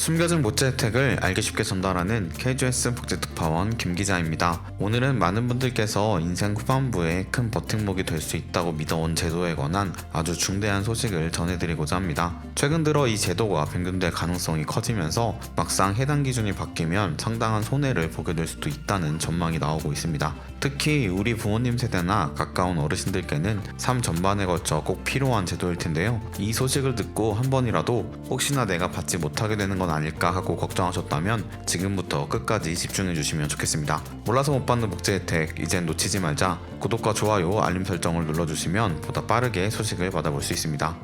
숨겨진 복지 혜택을 알기 쉽게 전달하는 KGS 복지특파원 김기자입니다. 오늘은 많은 분들께서 인생 후반부에 큰 버팀목이 될 수 있다고 믿어온 제도에 관한 아주 중대한 소식을 전해드리고자 합니다. 최근 들어 이 제도가 변경될 가능성이 커지면서 막상 해당 기준이 바뀌면 상당한 손해를 보게 될 수도 있다는 전망이 나오고 있습니다. 특히 우리 부모님 세대나 가까운 어르신들께는 삶 전반에 걸쳐 꼭 필요한 제도일 텐데요. 이 소식을 듣고 한 번이라도 혹시나 내가 받지 못하게 되는 건 아닐까 하고 걱정하셨다면 지금부터 끝까지 집중해 주시면 좋겠습니다. 몰라서 못 받는 복지 혜택 이젠 놓치지 말자. 구독과 좋아요, 알림 설정을 눌러주시면 보다 빠르게 소식을 받아볼 수 있습니다.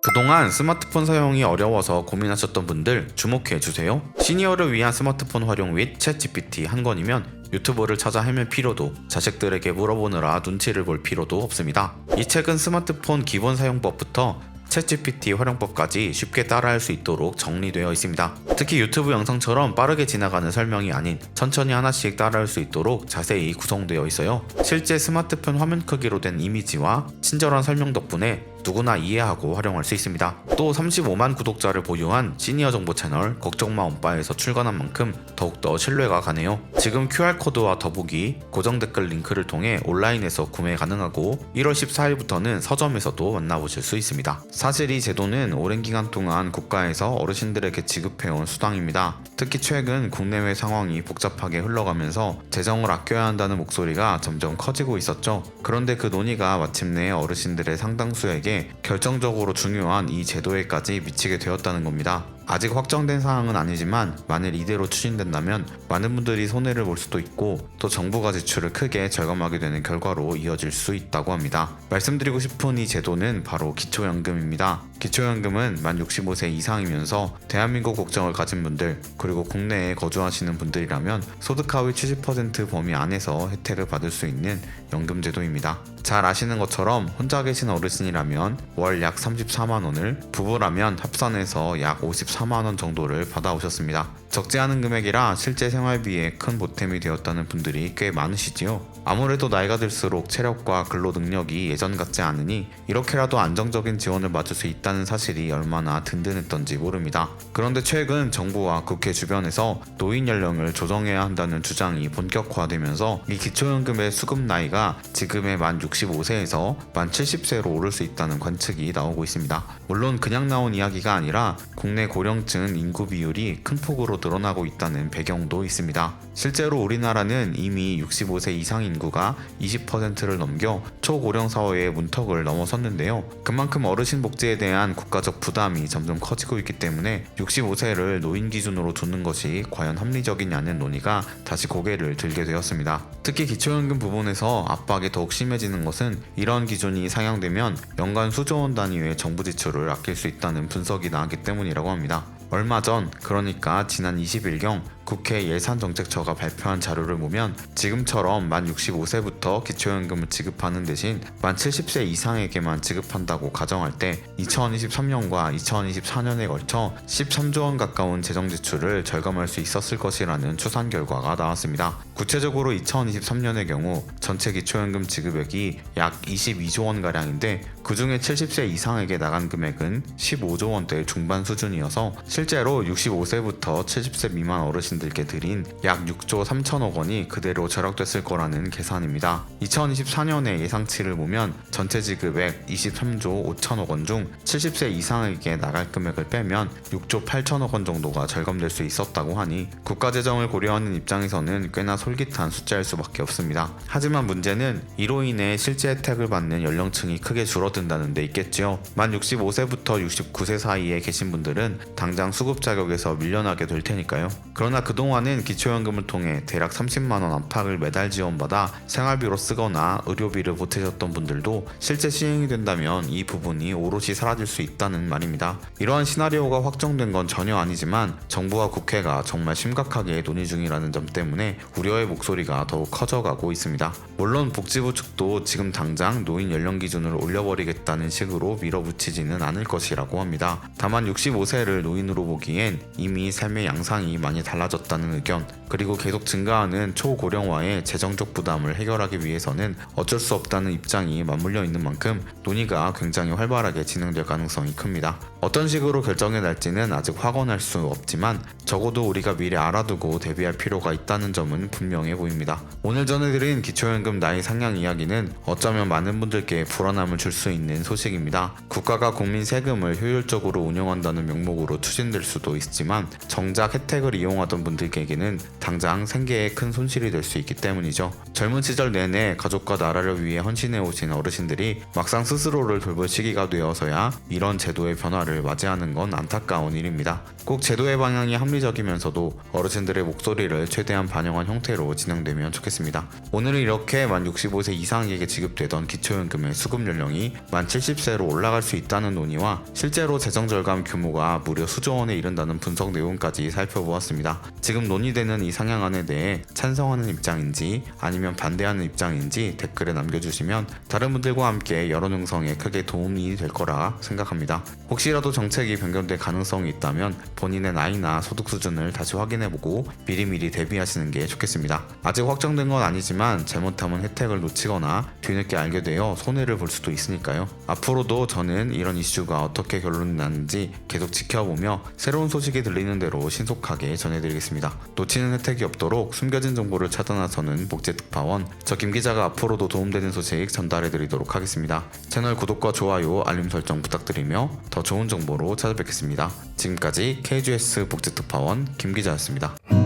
그동안 스마트폰 사용이 어려워서 고민하셨던 분들 주목해주세요. 시니어를 위한 스마트폰 활용 및 챗GPT 한 권이면 유튜브를 찾아 헤맬 필요도, 자식들에게 물어보느라 눈치를 볼 필요도 없습니다. 이 책은 스마트폰 기본 사용법부터 챗GPT 활용법까지 쉽게 따라할 수 있도록 정리되어 있습니다. 특히 유튜브 영상처럼 빠르게 지나가는 설명이 아닌 천천히 하나씩 따라할 수 있도록 자세히 구성되어 있어요. 실제 스마트폰 화면 크기로 된 이미지와 친절한 설명 덕분에 누구나 이해하고 활용할 수 있습니다. 또 35만 구독자를 보유한 시니어 정보 채널 걱정마 엄빠에서 출간한 만큼 더욱더 신뢰가 가네요. 지금 QR코드와 더보기, 고정 댓글 링크를 통해 온라인에서 구매 가능하고 1월 14일부터는 서점에서도 만나보실 수 있습니다. 사실 이 제도는 오랜 기간 동안 국가에서 어르신들에게 지급해온 수당입니다. 특히 최근 국내외 상황이 복잡하게 흘러가면서 재정을 아껴야 한다는 목소리가 점점 커지고 있었죠. 그런데 그 논의가 마침내 어르신들의 상당수에게 결정적으로 중요한 이 제도에까지 미치게 되었다는 겁니다. 아직 확정된 사항은 아니지만 만일 이대로 추진된다면 많은 분들이 손해를 볼 수도 있고 또 정부가 지출을 크게 절감하게 되는 결과로 이어질 수 있다고 합니다. 말씀드리고 싶은 이 제도는 바로 기초연금입니다. 기초연금은 만 65세 이상이면서 대한민국 국적을 가진 분들 그리고 국내에 거주하시는 분들이라면 소득 하위 70% 범위 안에서 혜택을 받을 수 있는 연금제도입니다. 잘 아시는 것처럼 혼자 계신 어르신이라면 월 약 34만원을, 부부라면 합산해서 약 54만원 정도를 받아오셨습니다. 적지 않은 금액이라 실제 생활비에 큰 보탬이 되었다는 분들이 꽤 많으시지요. 아무래도 나이가 들수록 체력과 근로 능력이 예전 같지 않으니 이렇게라도 안정적인 지원을 받을 수 있다는 사실이 얼마나 든든했던지 모릅니다. 그런데 최근 정부와 국회 주변에서 노인 연령을 조정해야 한다는 주장이 본격화되면서 이 기초연금의 수급 나이가 지금의 만 65세에서 만 70세로 오를 수 있다는 관측이 나오고 있습니다. 물론 그냥 나온 이야기가 아니라 국내 고령층 인구 비율이 큰 폭으로 늘어나고 있다는 배경도 있습니다. 실제로 우리나라는 이미 65세 이상 인구가 20%를 넘겨 초고령 사회의 문턱을 넘어섰는데요. 그만큼 어르신 복지에 대한 국가적 부담이 점점 커지고 있기 때문에 65세를 노인 기준으로 두는 것이 과연 합리적이냐는 논의가 다시 고개를 들게 되었습니다. 특히 기초연금 부분에서 압박이 더욱 심해지는 것은 이런 기준이 상향되면 연간 수조 원 단위의 정부 지출을 아낄 수 있다는 분석이 나왔기 때문이라고 합니다. 얼마 전, 그러니까 지난 20일경 국회 예산정책처가 발표한 자료를 보면 지금처럼 만 65세부터 기초연금을 지급하는 대신 만 70세 이상에게만 지급한다고 가정할 때 2023년과 2024년에 걸쳐 13조 원 가까운 재정 지출을 절감할 수 있었을 것이라는 추산 결과가 나왔습니다. 구체적으로 2023년의 경우 전체 기초연금 지급액이 약 22조 원가량인데 그 중에 70세 이상에게 나간 금액은 15조 원대 중반 수준이어서 실제로 65세부터 70세 미만 어르신들께 드린 약 6조 3천억 원이 그대로 절약됐을 거라는 계산입니다. 2024년의 예상치를 보면 전체 지급액 23조 5천억 원 중 70세 이상에게 나갈 금액을 빼면 6조 8천억 원 정도가 절감될 수 있었다고 하니 국가재정을 고려하는 입장에서는 꽤나 솔깃한 숫자일 수밖에 없습니다. 하지만 문제는 이로 인해 실제 혜택을 받는 연령층이 크게 줄어든다는 데 있겠죠. 만 65세부터 69세 사이에 계신 분들은 당장 수급 자격에서 밀려나게 될 테니까요. 그러나 그동안은 기초연금을 통해 대략 30만원 안팎을 매달 지원받아 생활비로 쓰거나 의료비를 보태셨던 분들도 실제 시행이 된다면 이 부분이 오롯이 사라질 수 있다는 말입니다. 이러한 시나리오가 확정된 건 전혀 아니지만 정부와 국회가 정말 심각하게 논의 중이라는 점 때문에 우려의 목소리가 더욱 커져가고 있습니다. 물론 복지부 측도 지금 당장 노인 연령 기준을 올려버리겠다는 식으로 밀어붙이지는 않을 것이라고 합니다. 다만 65세를 노인으로 보기엔 이미 삶의 양상이 많이 달라졌기 많아졌다는 의견, 그리고 계속 증가하는 초고령화의 재정적 부담을 해결하기 위해서는 어쩔 수 없다는 입장이 맞물려 있는 만큼 논의가 굉장히 활발하게 진행될 가능성이 큽니다. 어떤 식으로 결정이 날지는 아직 확언할 수 없지만 적어도 우리가 미리 알아두고 대비할 필요가 있다는 점은 분명해 보입니다. 오늘 전해드린 기초연금 나이 상향 이야기는 어쩌면 많은 분들께 불안함을 줄 수 있는 소식입니다. 국가가 국민 세금을 효율적으로 운영한다는 명목으로 추진될 수도 있지만 정작 혜택을 이용하던 분들에게는 당장 생계에 큰 손실이 될 수 있기 때문이죠. 젊은 시절 내내 가족과 나라를 위해 헌신해 오신 어르신들이 막상 스스로를 돌볼 시기가 되어서야 이런 제도의 변화를 맞이하는 건 안타까운 일입니다. 꼭 제도의 방향이 합리적이면서도 어르신들의 목소리를 최대한 반영한 형태로 진행되면 좋겠습니다. 오늘은 이렇게 만 65세 이상에게 지급되던 기초연금의 수급 연령이 만 70세로 올라갈 수 있다는 논의와 실제로 재정 절감 규모가 무려 수조 원에 이른다는 분석 내용까지 살펴보았습니다. 지금 논의되는 이 상향안에 대해 찬성하는 입장인지 아니면 반대하는 입장인지 댓글에 남겨주시면 다른 분들과 함께 여론 형성에 크게 도움이 될 거라 생각합니다. 혹시라도 정책이 변경될 가능성이 있다면 본인의 나이나 소득 수준을 다시 확인해보고 미리미리 대비하시는 게 좋겠습니다. 아직 확정된 건 아니지만 잘못하면 혜택을 놓치거나 뒤늦게 알게 되어 손해를 볼 수도 있으니까요. 앞으로도 저는 이런 이슈가 어떻게 결론이 나는지 계속 지켜보며 새로운 소식이 들리는 대로 신속하게 전해드리겠습니다. 놓치는 혜택이 없도록 숨겨진 정보를 차단하서는 복지특파원, 저 김기자가 앞으로도 도움되는 소식 전달해드리도록 하겠습니다. 채널 구독과 좋아요, 알림 설정 부탁드리며 더 좋은 정보로 찾아뵙겠습니다. 지금까지 KGS 복지특파원 김기자였습니다.